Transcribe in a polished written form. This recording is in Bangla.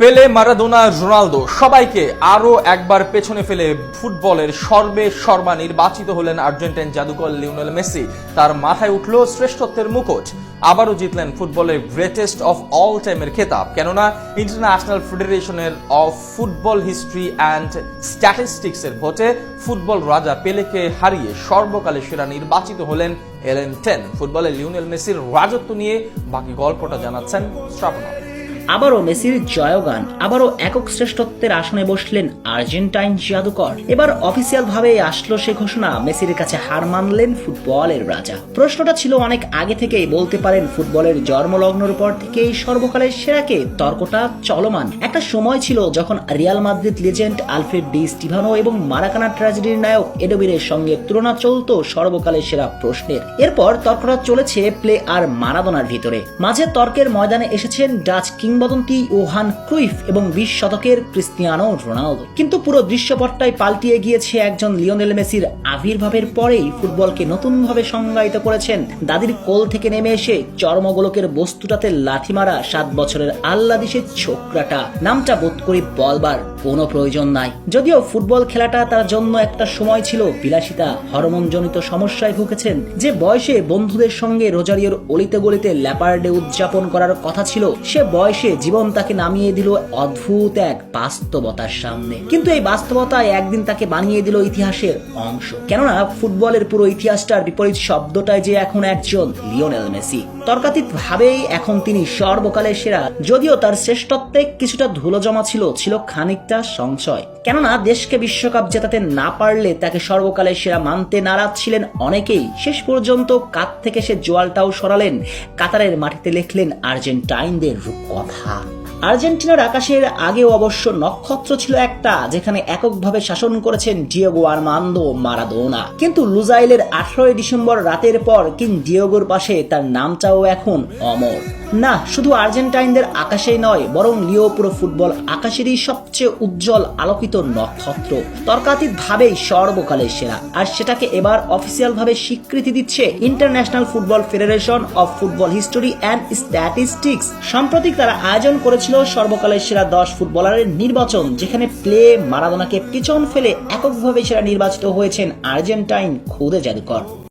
পেলে, মারাদোনা, রোনালদো সবাইকে আরো একবার পেছনে ফেলে ফুটবলের সর্বা নির্বাচিত হলেন আর্জেন্টাইন জাদুকর লিওনেল মেসি। তার মাথায় উঠল শ্রেষ্ঠত্বের মুকুট। আবারও জিতলেন ফুটবলের গ্রেটেস্ট অফ অল টাইমের খেতাব। কেননা ইন্টারন্যাশনাল ফেডারেশনের of football history and statistics এর ভোটে ফুটবল রাজা পেলেকে হারিয়ে সর্বকালের সেরা নির্বাচিত হলেন এলেন 10। ফুটবলে লিওনেল মেসির রাজত্ব নিয়ে বাকি গল্পটা জানাচ্ছেন শ্রাবণ। আবারও মেসির জয়গান, আবারও একক শ্রেষ্ঠত্বের আসনে বসলেন আর্জেন্টাইন জাদুকর। এবার অফিসিয়াল ভাবে আসলো সে ঘোষণা, মেসির কাছে হার মানলেন ফুটবলের রাজা। প্রশ্নটা ছিল অনেক আগে থেকেই, বলতে পারেন ফুটবলের জন্মলগ্নের পর থেকেই সর্বকালের সেরাকে তর্কটা চলমান। একটা সময় ছিল যখন Real Madrid legend Alfred Di Stefano এবং মারাকানা ট্র্যাজেডির নায়ক এডোবিরের সঙ্গে তুলনা চলতো সর্বকালের সেরা প্রশ্নের। এরপর তর্কটা চলেছে প্লে আর মারাদোনার ভিতরে। মাঝে তর্কের ময়দানে এসেছেন ডাচ কিংবদন্তি ইয়োহান ক্রুইফ এবং 20 শতকের ক্রিস্টিয়ানো রোনালদো। কিন্তু পুরো দৃশ্যপটটাই পাল্টিয়ে গিয়েছে একজন লিওনেল মেসির আবির্ভাবের পরেই। ফুটবলকে নতুনভাবে সংজ্ঞায়িত করেছেন দাদির কোল থেকে নেমে এসে চর্মগোলকের বস্তুটাতে লাথি মারা 7 বছরের আল্লাদিসের ছোকরাটা। নামটা বোধ করি বলবার কোনো প্রয়োজন নাই। যদিও ফুটবল খেলাটা তার জন্য একটা সময় ছিল বিলাসিতা, হরমোনজনিত সমস্যায় ভুগেছেন। যে বয়সে বন্ধুদের সঙ্গে রোজারিওর অলিতে গলিতে ল্যাপার্ডে উদযাপন করার কথা ছিল, সে বয়সে জীবন তাকে নামিয়ে দিল অদ্ভুত এক বাস্তবতার সামনে। কিন্তু এই বাস্তবতায় একদিন তাকে বানিয়ে দিল ইতিহাসের অংশ। কেননা ফুটবলের পুরো ইতিহাসটার বিপরীত শব্দটায় যে এখন একজন লিওনেল মেসি। তর্কাতীত ভাবেই এখন তিনি সর্বকালের সেরা। যদিও তার শ্রেষ্ঠত্বে কিছুটা ধুলো জমা ছিল খানিকটা সংশয়। কেননা দেশকে বিশ্বকাপ জেতাতে না পারলে তাকে সর্বকালের সেরা মানতে নারাজ ছিলেন অনেকেই। শেষ পর্যন্ত কাঁধ থেকে সে জোয়ালটাও সরালেন, কাতারের মাটিতে লিখলেন আর্জেন্টাইনদের রূপকথা। আর্জেন্টিনার আকাশের আগেও অবশ্য নক্ষত্র ছিল একটা, যেখানে এককভাবে শাসন করেছেন ডিয়েগো আর্মান্দো মারাদোনা। কিন্তু লুজাইলের 18 ডিসেম্বর রাতের পর কিং ডিয়েগোর পাশে তার নামটাও এখন অমর। না, শুধু আর্জেন্টাইনদের আকাশেই নয়, বরং লিও পুরো ফুটবল আকাশেরই সবচেয়ে উজ্জ্বল আলোকিত নক্ষত্র। তর্কাতীত ভাবেই সর্বকালের সেরা, আর সেটাকে এবার অফিসিয়াল ভাবে স্বীকৃতি দিচ্ছে international football federation of football history and statistics. সম্প্রতি তারা আয়োজন করেছিল সর্বকালের সেরা 10 ফুটবলারের নির্বাচন, যেখানে প্লে, মারাদোনাকে পিছন ফেলে এককভাবে সেরা নির্বাচিত হয়েছেন আর্জেন্টাইন খুদে জাদুকর।